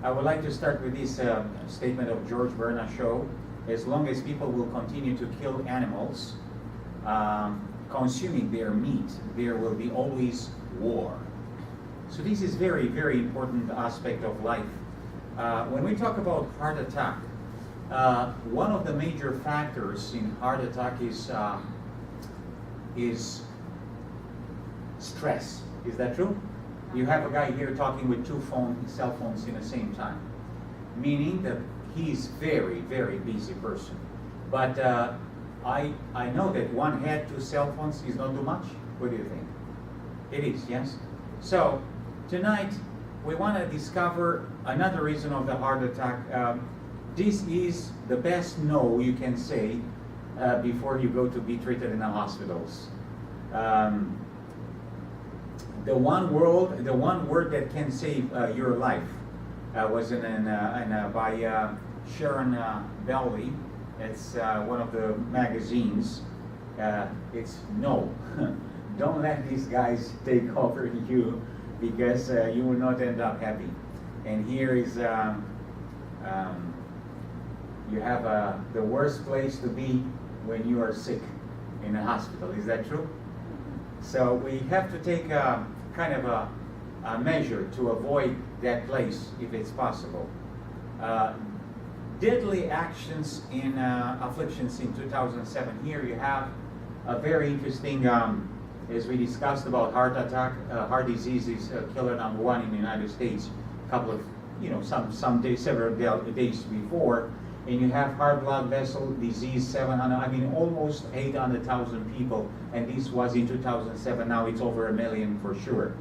I would like to start with this statement of George Bernard Shaw. As long as people will continue to kill animals, consuming their meat, there will be always war. So this is very, very important aspect of life. When we talk about heart attack, one of the major factors in heart attack is stress. Is that true? You have a guy here talking with two cell phones in the same time, meaning that he's very, very busy person. But I know that one head, two cell phones is not too much. What do you think? It is, yes? So tonight we want to discover another reason of the heart attack. This is the best no you can say before you go to be treated in the hospitals. The one word that can save your life was by Sharon Belly. It's one of the magazines. It's no. Don't let these guys take over you, because you will not end up happy. And here is you have the worst place to be when you are sick in a hospital. Is that true? So we have to take kind of a measure to avoid that place if it's possible. Deadly actions in afflictions in 2007. Here you have a very interesting, as we discussed about heart attack, heart disease is killer number one in the United States. A couple of, some days, several days before. And you have heart blood vessel disease, 700, almost 800,000 people, and this was in 2007, now it's over 1 million for sure.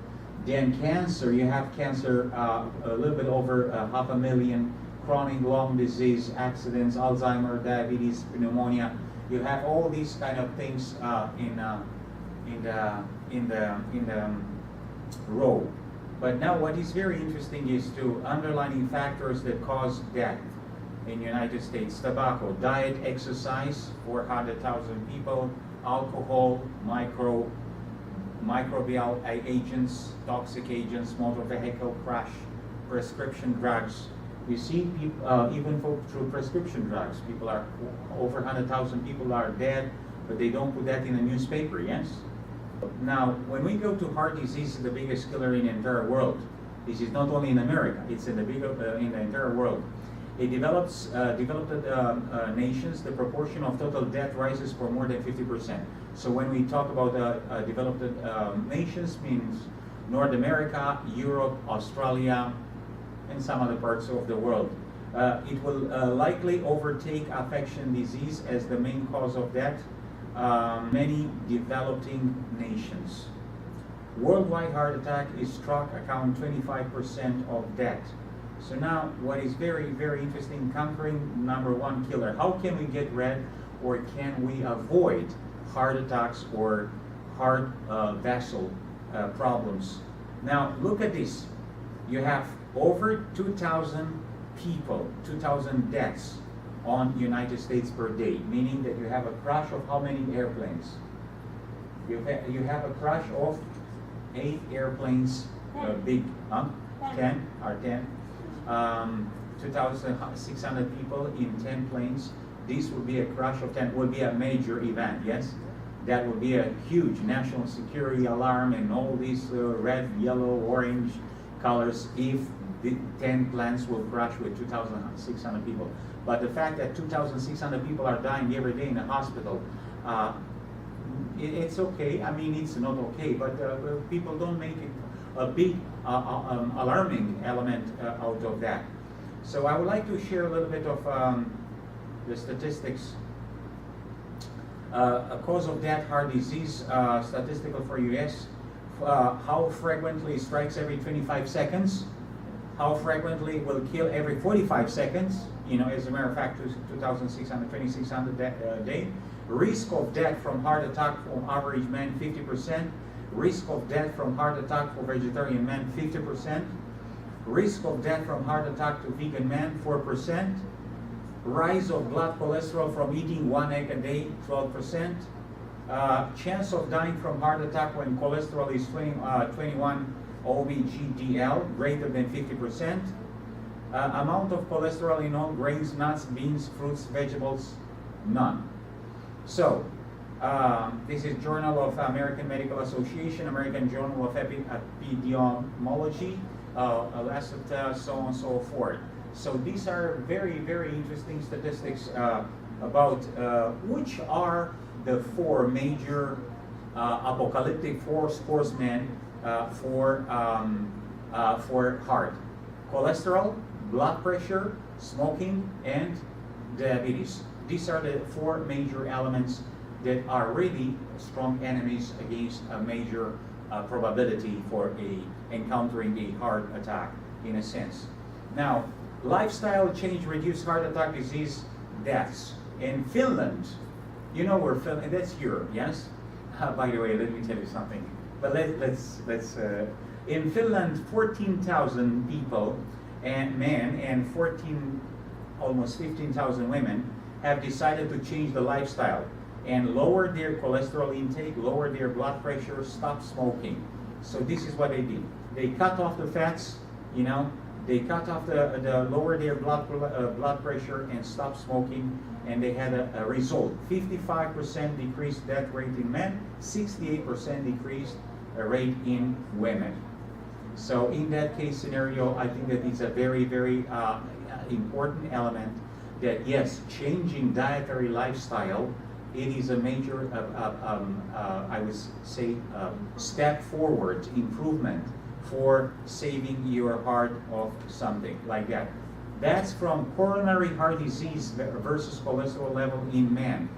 Then cancer, you have cancer a little bit over 500,000, chronic lung disease, accidents, Alzheimer, diabetes, pneumonia. You have all these kind of things in the row. But now what is very interesting is to underlining factors that cause death. In the United States, tobacco, diet, exercise, 400,000 people, alcohol, microbial agents, toxic agents, motor vehicle crash, prescription drugs. You see, people, even through prescription drugs, people are over 100,000 people are dead, but they don't put that in the newspaper. Yes. Now, when we go to heart disease, the biggest killer in the entire world. This is not only in America; it's in the entire world. In developed nations, the proportion of total death rises for more than 50%. So when we talk about developed nations, means North America, Europe, Australia, and some other parts of the world. It will likely overtake infectious disease as the main cause of death. Many developing nations. Worldwide heart attack is struck account 25% of death. So now, what is very, very interesting, conquering number one killer. How can we get rid, or can we avoid heart attacks or heart vessel problems? Now, look at this. You have over 2,000 people, 2,000 deaths on United States per day, meaning that you have a crash of how many airplanes? You have a crash of 8 airplanes, big, 10 or 10. 2,600 people in 10 planes. This would be a crash of 10, would be a major event, yes? That would be a huge national security alarm and all these red, yellow, orange colors if the 10 planes will crash with 2,600 people. But the fact that 2,600 people are dying every day in a hospital, it's okay. I mean, it's not okay, but people don't make it a big alarming element out of that. So I would like to share a little bit of the statistics. A cause of death, heart disease, statistical for US. How frequently strikes every 25 seconds? How frequently will kill every 45 seconds? As a matter of fact, 2,600, 2,600 a day. Risk of death from heart attack for average man, 50%. Risk of death from heart attack for vegetarian men, 50%. Risk of death from heart attack to vegan men, 4%. Rise of blood cholesterol from eating 1 egg a day, 12%. Chance of dying from heart attack when cholesterol is 21 OBGDL, greater than 50%. Amount of cholesterol in all grains, nuts, beans, fruits, vegetables, none. So, this is Journal of American Medical Association, American Journal of Epidemiology, Lancet, so on and so forth. So these are very, very interesting statistics about which are the four major apocalyptic horsemen for heart: cholesterol, blood pressure, smoking, and diabetes. These are the four major elements that are really strong enemies against a major probability for encountering a heart attack, in a sense. Now, lifestyle change reduce heart attack disease deaths. In Finland, you know where Finland, that's Europe, yes? By the way, let me tell you something. But let's in Finland, 14,000 people and men and almost 15,000 women have decided to change the lifestyle and lower their cholesterol intake, lower their blood pressure, stop smoking. So this is what they did. They cut off the fats, you know, they cut off lower their blood pressure and stop smoking, and they had a result. 55% decreased death rate in men, 68% decreased rate in women. So in that case scenario, I think that it's a very, very important element that yes, changing dietary lifestyle, it is a major, I would say, step forward, improvement for saving your heart of something like that. That's from coronary heart disease versus cholesterol level in men.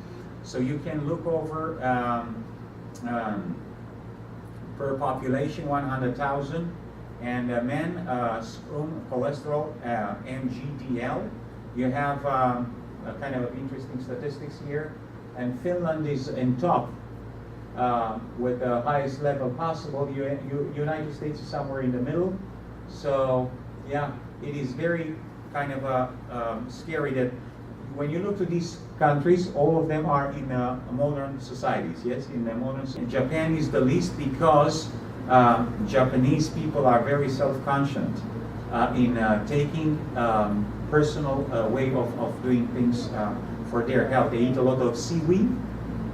So you can look over per population 100,000, and men, serum cholesterol, MGDL. You have a kind of interesting statistics here, and Finland is in top with the highest level possible. United States is somewhere in the middle. So yeah, it is very kind of scary that when you look to these countries, all of them are in modern societies. Yes, in the modern. Japan is the least because Japanese people are very self-conscious in taking personal way of doing things for their health. They eat a lot of seaweed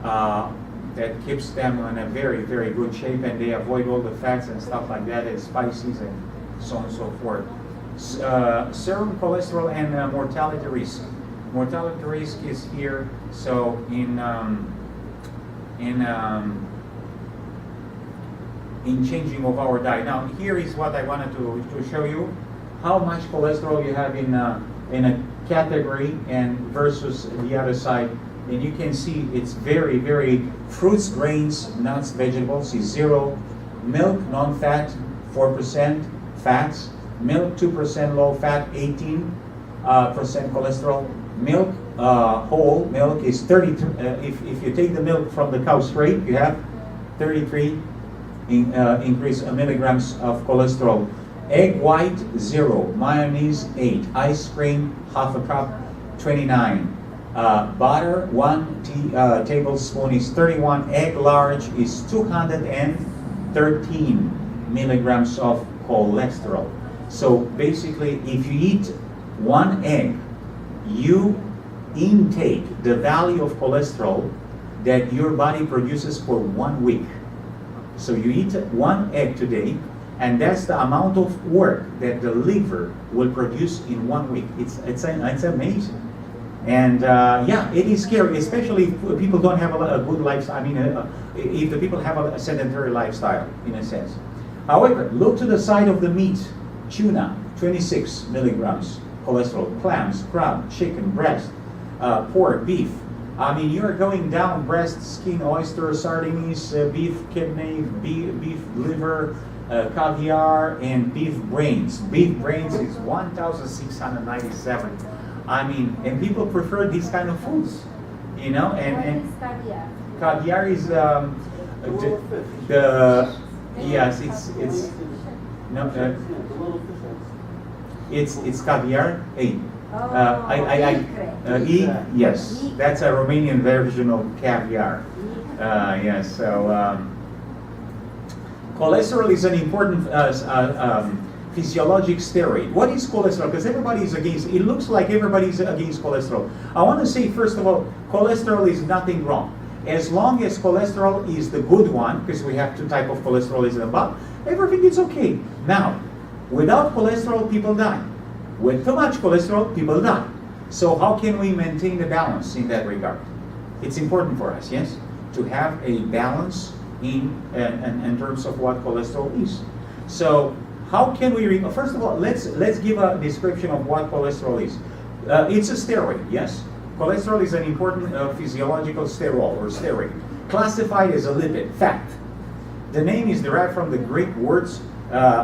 that keeps them in a very, very good shape, and they avoid all the fats and stuff like that, and spices and so on and so forth. Serum cholesterol and mortality risk. Mortality risk is here. So in changing of our diet. Now here is what I wanted to show you: how much cholesterol you have in a category and versus the other side. And you can see it's very, very fruits, grains, nuts, vegetables is 0. Milk, non-fat, 4%. Fats, milk 2% low fat, 18% cholesterol. Milk, whole milk is 32. If you take the milk from the cow straight, you have 33 increase milligrams of cholesterol. Egg white 0, mayonnaise 8, ice cream half a cup 29. Butter 1 tablespoon is 31. Egg large is 213 milligrams of cholesterol. So basically, if you eat 1 egg, you intake the value of cholesterol that your body produces for 1 week. So you eat 1 egg today, and that's the amount of work that the liver will produce in 1 week. It's amazing. And yeah, it is scary, especially if people don't have a good lifestyle. I mean, if the people have a sedentary lifestyle, in a sense. However, look to the side of the meat. Tuna, 26 milligrams cholesterol. Clams, crab, chicken, breast, pork, beef. I mean, you're going down breast, skin, oyster, sardines, beef kidney, beef liver, caviar, and beef brains. Beef brains is 1,697. I mean, and people prefer these kind of foods, you know. And caviar? Caviar is yes, it's no, it's caviar. Hey, yes, that's a Romanian version of caviar. Yes, so cholesterol is an important physiologic steroid. What is cholesterol? Because everybody is against, it looks like everybody's against cholesterol. I want to say, first of all, cholesterol is nothing wrong. As long as cholesterol is the good one, because we have two types of cholesterol in the body, everything is okay. Now, without cholesterol, people die. With too much cholesterol, people die. So how can we maintain the balance in that regard? It's important for us, yes, to have a balance in terms of what cholesterol is. So how can we, first of all, let's give a description of what cholesterol is. It's a steroid, yes. Cholesterol is an important physiological steroid or steroid, classified as a lipid, fat. The name is derived from the Greek words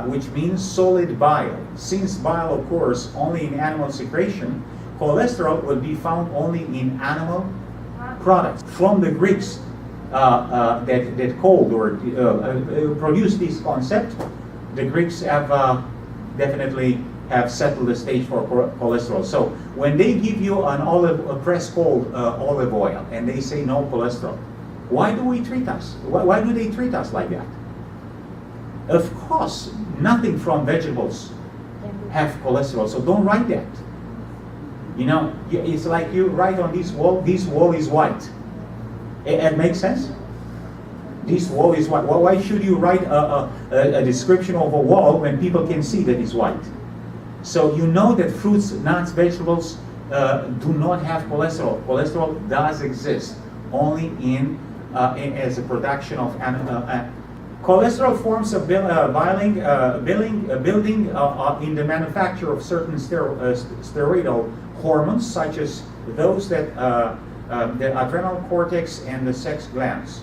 which means solid bile. Since bile occurs only in animal secretion, cholesterol will be found only in animal products. From the Greeks that called or produced this concept, the Greeks have definitely have settled the stage for cholesterol. So when they give you a press called olive oil and they say no cholesterol, why do we treat us? Why do they treat us like that? Of course, nothing from vegetables have cholesterol, so don't write that. You know, it's like you write on this wall is white. It makes sense? This wall is white. Well, why should you write a description of a wall when people can see that it's white? So you know that fruits, nuts, vegetables do not have cholesterol. Cholesterol does exist only as a production of cholesterol forms a building in the manufacture of certain steroidal hormones, such as those that the adrenal cortex and the sex glands.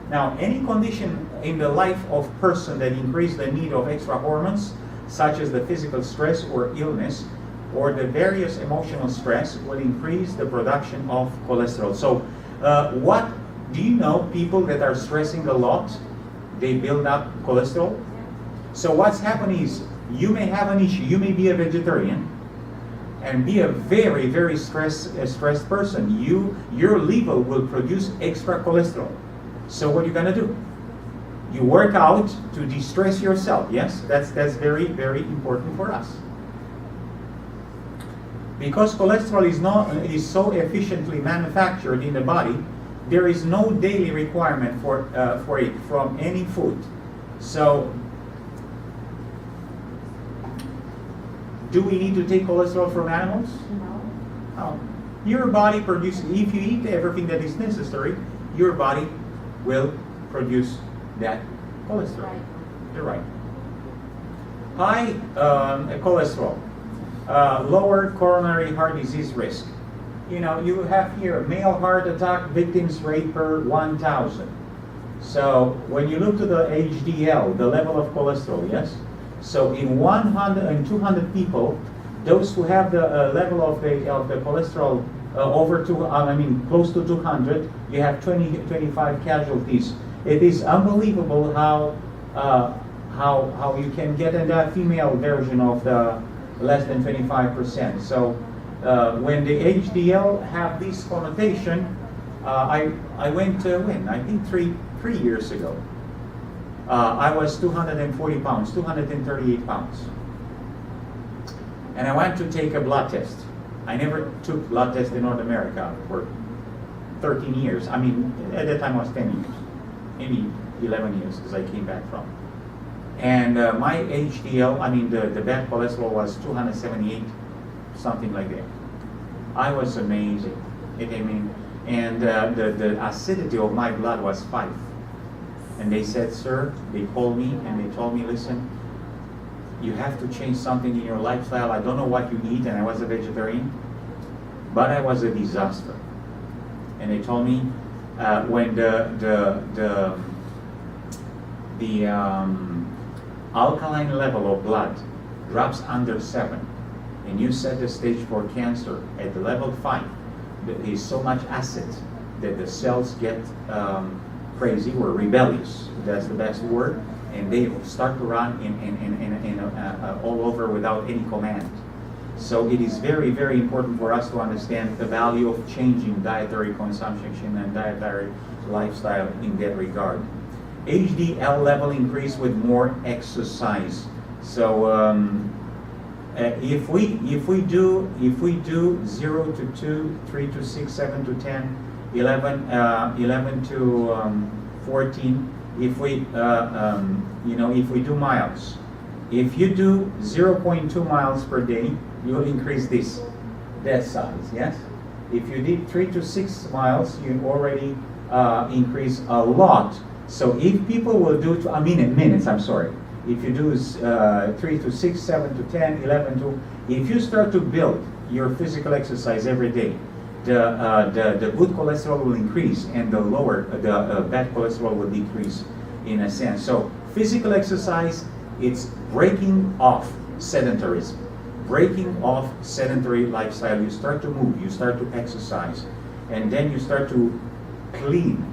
Now, any condition in the life of person that increase the need of extra hormones, such as the physical stress or illness, or the various emotional stress, will increase the production of cholesterol. So, what do you know? People that are stressing a lot, they build up cholesterol. So what's happening is, you may have an issue. You may be a vegetarian and be a very, very stressed person. Your liver will produce extra cholesterol. So what are you gonna do? You work out to de-stress yourself. Yes, that's very, very important for us. Because cholesterol is so efficiently manufactured in the body, there is no daily requirement for it from any food. So, do we need to take cholesterol from animals? No. Your body produces, if you eat everything that is necessary, your body will produce that cholesterol. Right. You're right. High cholesterol, lower coronary heart disease risk. You know, you have here male heart attack victims rate per 1,000. So when you look to the HDL, the level of cholesterol, yes? So in 100 and 200 people, those who have the level of the cholesterol close to 200, you have 25 casualties. It is unbelievable how you can get in that female version of the less than 25%. So when the HDL have this connotation, I went to when? I think three years ago. I was 240 pounds, 238 pounds. And I went to take a blood test. I never took blood test in North America for 13 years. I mean, at that time I was 10 years, maybe 11 years, because I came back from. And my HDL, the bad cholesterol was 278, something like that. I was amazing. And the acidity of my blood was 5. And they said, sir, they called me and they told me, listen, you have to change something in your lifestyle. I don't know what you eat, and I was a vegetarian, but I was a disaster. And they told me when the alkaline level of blood drops under 7, and you set the stage for cancer at the level 5, there is so much acid that the cells get crazy or rebellious. That's the best word. And they start to run all over without any command. So it is very, very important for us to understand the value of changing dietary consumption and dietary lifestyle in that regard. HDL level increase with more exercise. So if we do 0 to 2, 3 to 6, 7 to 10, 11 to 14, if we if we do miles, if you do 0.2 miles per day, you'll increase that size. Yes. If you did 3 to 6 miles, you already increase a lot. So if people will do minutes, I'm sorry. If you do 3 to 6, 7 to 10, 11 to, if you start to build your physical exercise every day, the good cholesterol will increase and the bad cholesterol will decrease in a sense. So physical exercise, it's breaking off sedentarism, breaking off sedentary lifestyle. You start to move, you start to exercise, and then you start to clean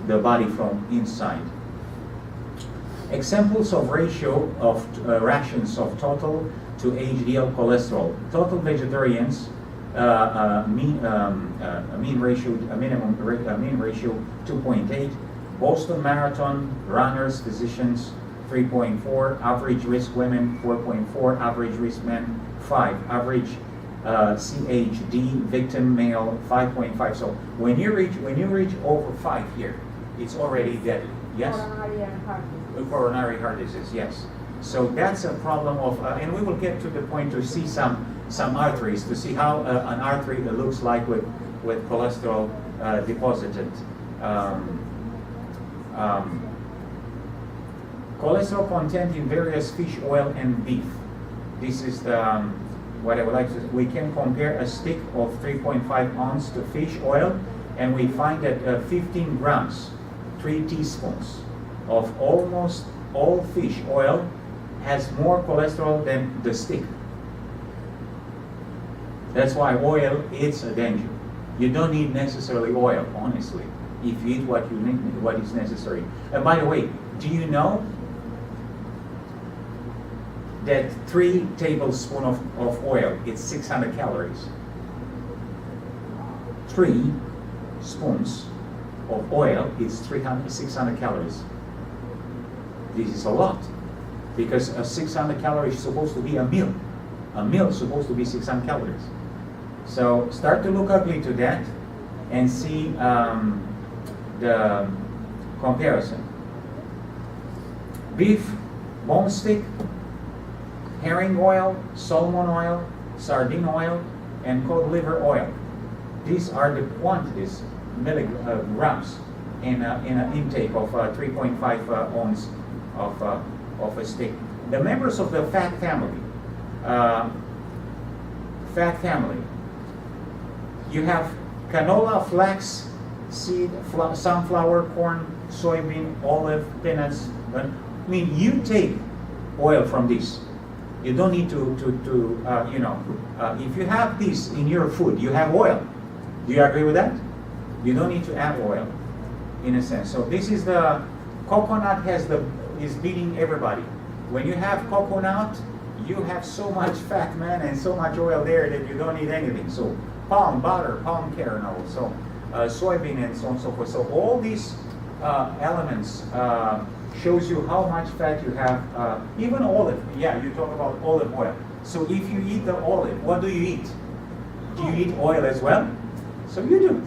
the body from inside. Examples of ratio of rations of total to HDL cholesterol. Total vegetarians mean ratio 2.8. Boston Marathon runners, physicians 3.4. Average risk women 4.4. Average risk men 5. Average CHD victim male 5.5. So when you reach over 5 here, it's already deadly. Yes. Coronary heart disease. Yes. So that's a problem of, and we will get to the point to see some arteries, to see how an artery looks like with cholesterol deposited. Cholesterol content in various fish oil and beef. This is the what I would like to. We can compare a stick of 3.5 ounce to fish oil, and we find that 15 grams, 3 teaspoons of almost all fish oil has more cholesterol than the stick. That's why oil is a danger. You don't need necessarily oil, honestly, if you eat what you need, what is necessary. And by the way, do you know that 3 tablespoons of oil, it's 600 calories? 3 spoons of oil is 600 calories. This is a lot, because 600 calories is supposed to be a meal. A meal is supposed to be 600 calories. So start to look ugly to that and see the comparison. Beef, bone stick, herring oil, salmon oil, sardine oil, and cod liver oil. These are the quantities, milligrams, in an intake of 3.5 ounce of a steak. The members of the fat family, you have canola, flax, seed, sunflower, corn, soybean, olive, peanuts. You take oil from this. You don't need to if you have this in your food, you have oil. Do you agree with that? You don't need to add oil, in a sense. So this is the coconut is beating everybody. When you have coconut, you have so much fat, man, and so much oil there that you don't need anything. So palm butter, palm kernel, so soybean, and so on and so forth. So all these elements shows you how much fat you have. Even olive, yeah, you talk about olive oil. So if you eat the olive, what do you eat? Do you eat oil as well? So you do.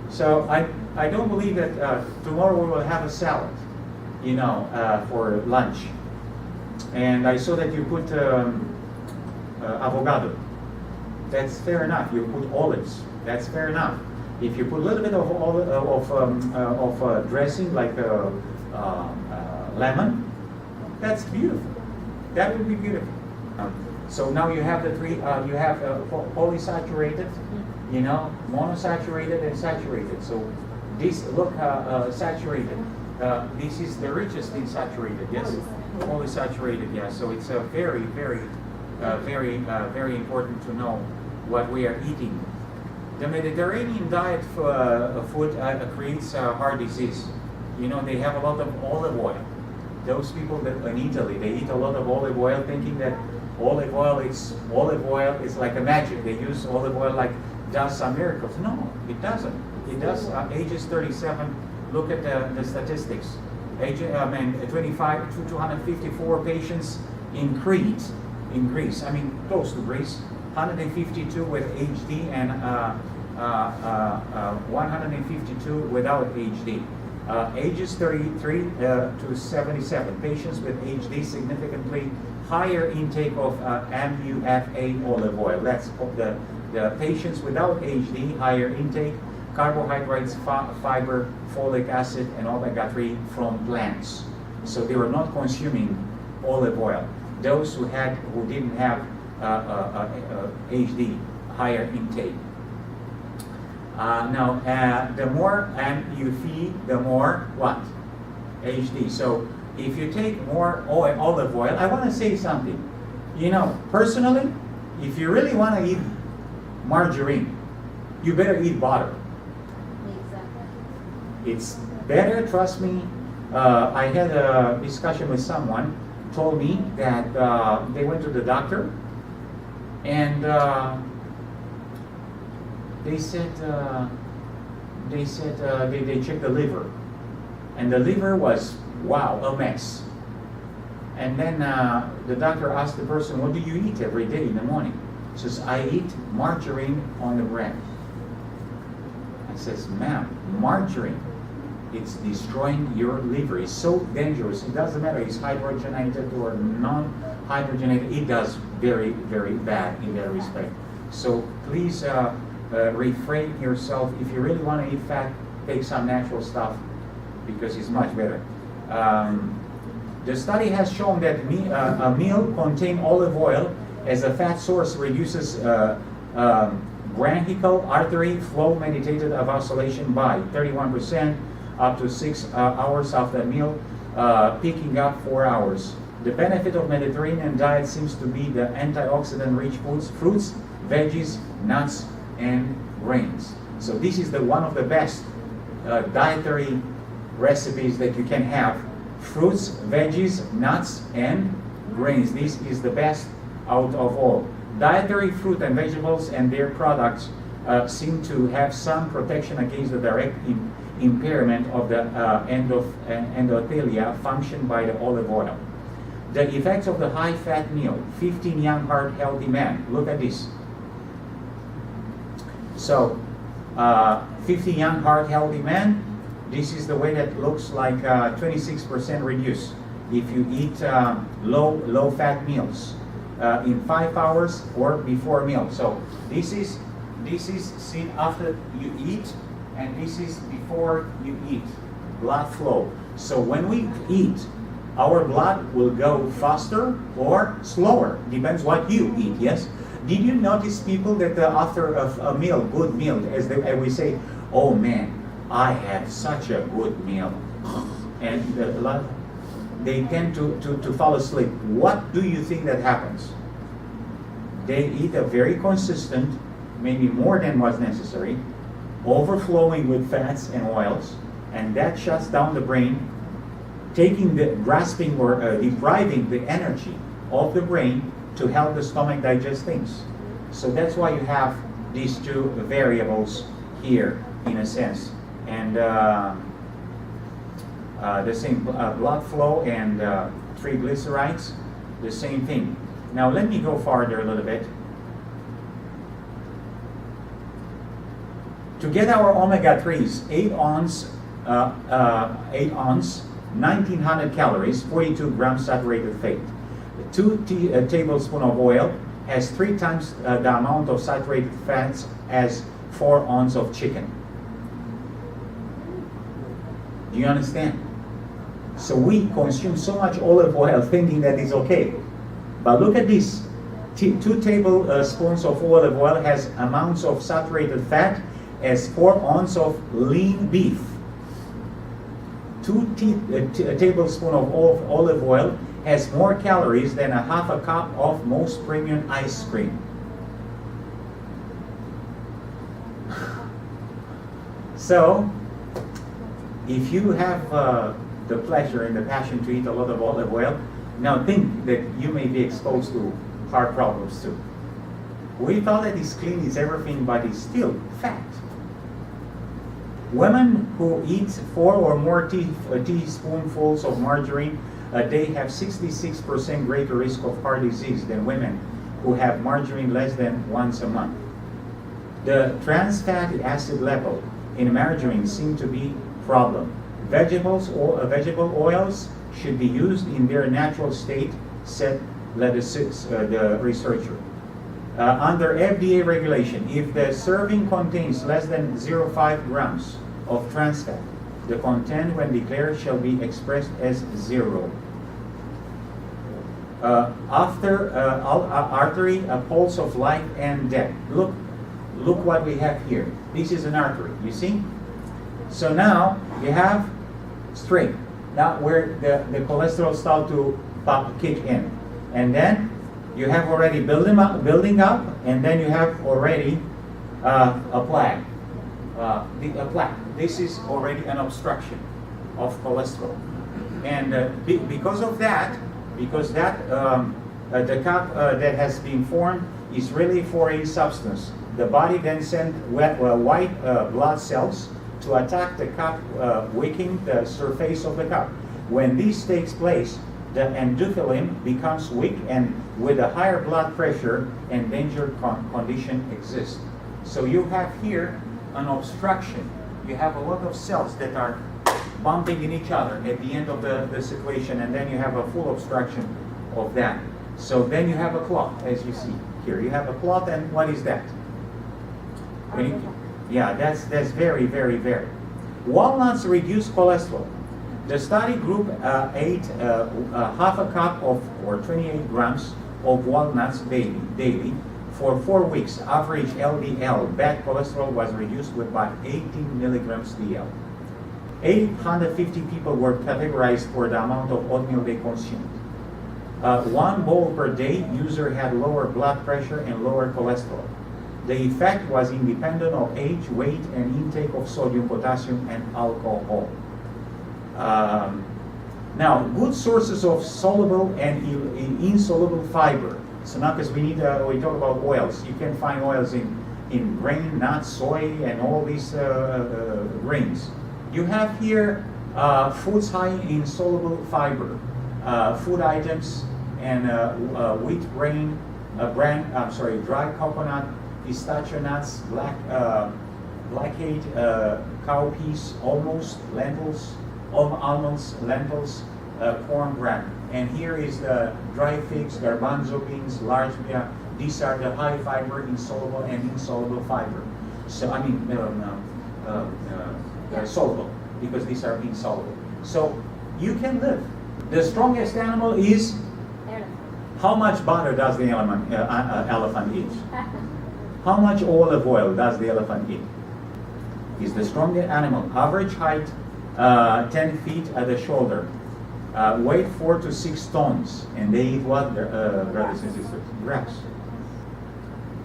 So I don't believe that tomorrow we will have a salad, for lunch. And I saw that you put avocado. That's fair enough. You put olives. That's fair enough. If you put a little bit of dressing like lemon, that's beautiful. That would be beautiful. So now you have the three. You have polysaturated, monosaturated, and saturated. So this saturated. This is the richest in saturated. Yes, polysaturated. Yeah. So it's very, very, very important to know what we are eating. The Mediterranean diet food creates heart disease. They have a lot of olive oil. Those people that in Italy, they eat a lot of olive oil, thinking that olive oil is like a magic. They use olive oil like does some miracles. No, it doesn't. It does. Ages 37. Look at the statistics. 25 to 254 patients in Greece, I mean close to Greece, 152 with HD and 152 without HD. Ages 33 to 77. Patients with HD significantly higher intake of MUFA olive oil. That's the patients without HD, higher intake, carbohydrates, fiber, folic acid, and omega-3 from plants. So they were not consuming olive oil. Those who didn't have HD, higher intake. Now, the more you feed, the more what? HD. So if you take more olive oil, I want to say something. You know, personally, if you really want to eat margarine, you better eat butter. Exactly. It's better, trust me. I had a discussion with someone, told me that they went to the doctor and they checked the liver, and the liver was, wow, a mess. And then the doctor asked the person, what do you eat every day in the morning? He says, I eat margarine on the bread. I says, ma'am, margarine, it's destroying your liver. It's so dangerous. It doesn't matter if it's hydrogenated or non-hydrogenated. It does very, very bad in that respect. So please refrain yourself. If you really want to eat fat, take some natural stuff because it's much better. The study has shown that a meal containing olive oil as a fat source reduces branchial artery flow mediated vasodilation by 31%, up to 6 hours after a meal, picking up 4 hours. The benefit of Mediterranean diet seems to be the antioxidant-rich foods, fruits, veggies, nuts, and grains. So this is one of the best dietary recipes that you can have. Fruits, veggies, nuts, and grains. This is the best out of all. Dietary fruit and vegetables and their products seem to have some protection against the direct impairment of the endothelia function by the olive oil. The effects of the high-fat meal, 15 young, heart, healthy men. Look at this. So, 50 young, heart, healthy men. This is the way that looks like 26% reduced if you eat low-fat meals in 5 hours or before meal. So this is seen after you eat, and this is before you eat. Blood flow. So when we eat, our blood will go faster or slower. Depends what you eat. Yes. Did you notice people that after a meal, good meal, as we say, oh man, I had such a good meal, and they tend to fall asleep. What do you think that happens? They eat a very consistent, maybe more than what's necessary, overflowing with fats and oils, and that shuts down the brain, grasping or depriving the energy of the brain to help the stomach digest things. So that's why you have these two variables here, in a sense. And the same blood flow and triglycerides, the same thing. Now let me go farther a little bit. To get our omega-3s, 8 ounce, 1900 calories, 42 grams saturated fat. 2 tablespoons of oil has 3 times the amount of saturated fats as 4 ounces of chicken. Do you understand? So we consume so much olive oil thinking that it's okay. But look at this. 2 tablespoons of olive oil has amounts of saturated fat as 4 ounces of lean beef. 2 tablespoons of olive oil has more calories than a half a cup of most premium ice cream. So, if you have the pleasure and the passion to eat a lot of olive oil, now think that you may be exposed to heart problems too. We thought that it's clean, it's everything, but it's still fat. Women who eat 4 or more teaspoonfuls of margarine they have 66% greater risk of heart disease than women who have margarine less than once a month. The trans fatty acid level in margarine seem to be a problem. Vegetable oils should be used in their natural state, said Ledesix, the researcher. Under FDA regulation, if the serving contains less than 0.5 grams of trans fat, the content when declared shall be expressed as 0. Artery, a pulse of life and death. Look what we have here. This is an artery, you see? So now you have straight. Now where the cholesterol start to kick in. And then you have already building up, and then you have already a plaque. A plaque. This is already an obstruction of cholesterol. And because of that, the cup that has been formed is really for a substance. The body then sends white blood cells to attack the cup, wicking the surface of the cup. When this takes place, the endothelium becomes weak, and with a higher blood pressure, endangered condition exists. So you have here an obstruction. You have a lot of cells that are bumping in each other at the end of the situation, and then you have a full obstruction of that. So then you have a clot, as you see here. You have a clot, and what is that? Yeah, that's very, very, very. Walnuts reduce cholesterol. The study group ate half a cup or 28 grams of walnuts daily for 4 weeks. Average LDL, bad cholesterol, was reduced by 18 milligrams DL. 850 people were categorized for the amount of oatmeal they consumed. 1 bowl per day, user had lower blood pressure and lower cholesterol. The effect was independent of age, weight, and intake of sodium, potassium, and alcohol. Now, good sources of soluble and insoluble fiber. So now, because we talk about oils, you can find oils in grain, nuts, soy, and all these grains. You have here foods high in soluble fiber, food items, and wheat grain, dry coconut, pistachio nuts, blackhead, cowpeas, almonds, lentils, corn bran. And here is the dry figs, garbanzo beans, largia. These are the high fiber, insoluble and insoluble fiber. So I mean, soluble, because these are insoluble. So you can live. The strongest animal is, how much butter does the elephant eat? How much olive oil does the elephant eat? Is the strongest animal. Average height 10 feet at the shoulder. Weight 4 to 6 tons. And they eat what, brothers and sisters? Grass.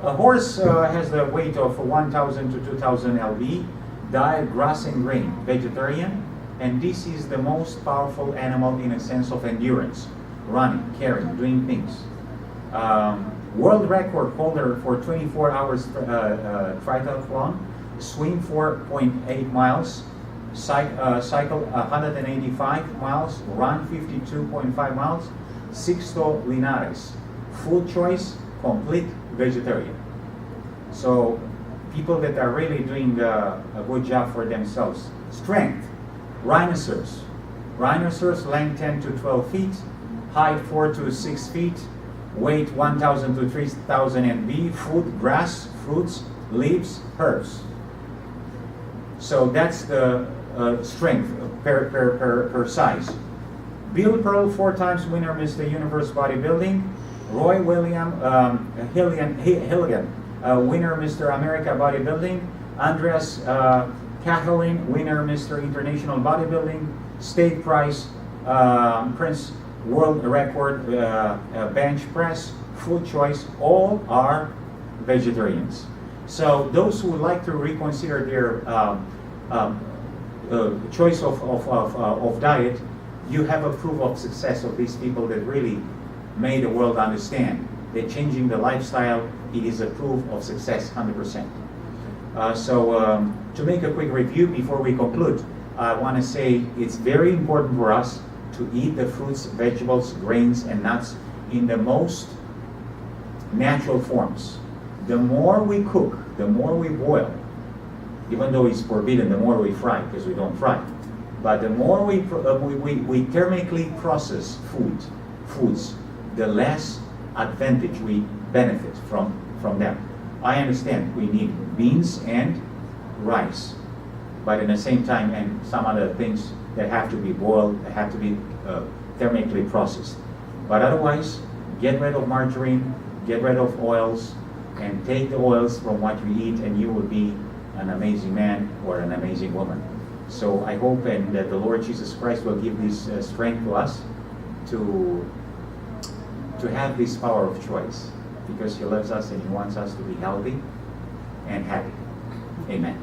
A horse has the weight of 1,000 to 2,000 lb. Diet grass and grain. Vegetarian. And this is the most powerful animal in a sense of endurance. Running, carrying, doing things. World record holder for 24 hours triathlon, swim 4.8 miles, cycle 185 miles, run 52.5 miles. Sixto Linares. Food choice, complete vegetarian. So people that are really doing a good job for themselves. Strength, rhinoceros. Rhinoceros, length 10 to 12 feet, height 4 to 6 feet, weight 1,000 to 3,000 lb. Food, grass, fruits, leaves, herbs. So that's the strength per size. Bill Pearl, 4 times winner, Mr. Universe Bodybuilding. Roy William Hilligan, winner, Mr. America Bodybuilding. Andreas Kathleen, winner, Mr. International Bodybuilding. State prize, Prince world record, bench press, food choice, all are vegetarians. So those who would like to reconsider their choice of diet, you have a proof of success of these people that really made the world understand that changing the lifestyle, it is a proof of success, 100%. To make a quick review before we conclude, I want to say it's very important for us to eat the fruits, vegetables, grains, and nuts in the most natural forms. The more we cook, the more we boil, even though it's forbidden, the more we fry, because we don't fry. But the more we thermically process foods, the less advantage we benefit from them. I understand we need beans and rice, but in the same time, and some other things that have to be boiled, that have to be thermically processed. But otherwise, get rid of margarine, get rid of oils, and take the oils from what you eat, and you will be an amazing man or an amazing woman. So I hope and that the Lord Jesus Christ will give this strength to us to have this power of choice, because He loves us and He wants us to be healthy and happy. Amen.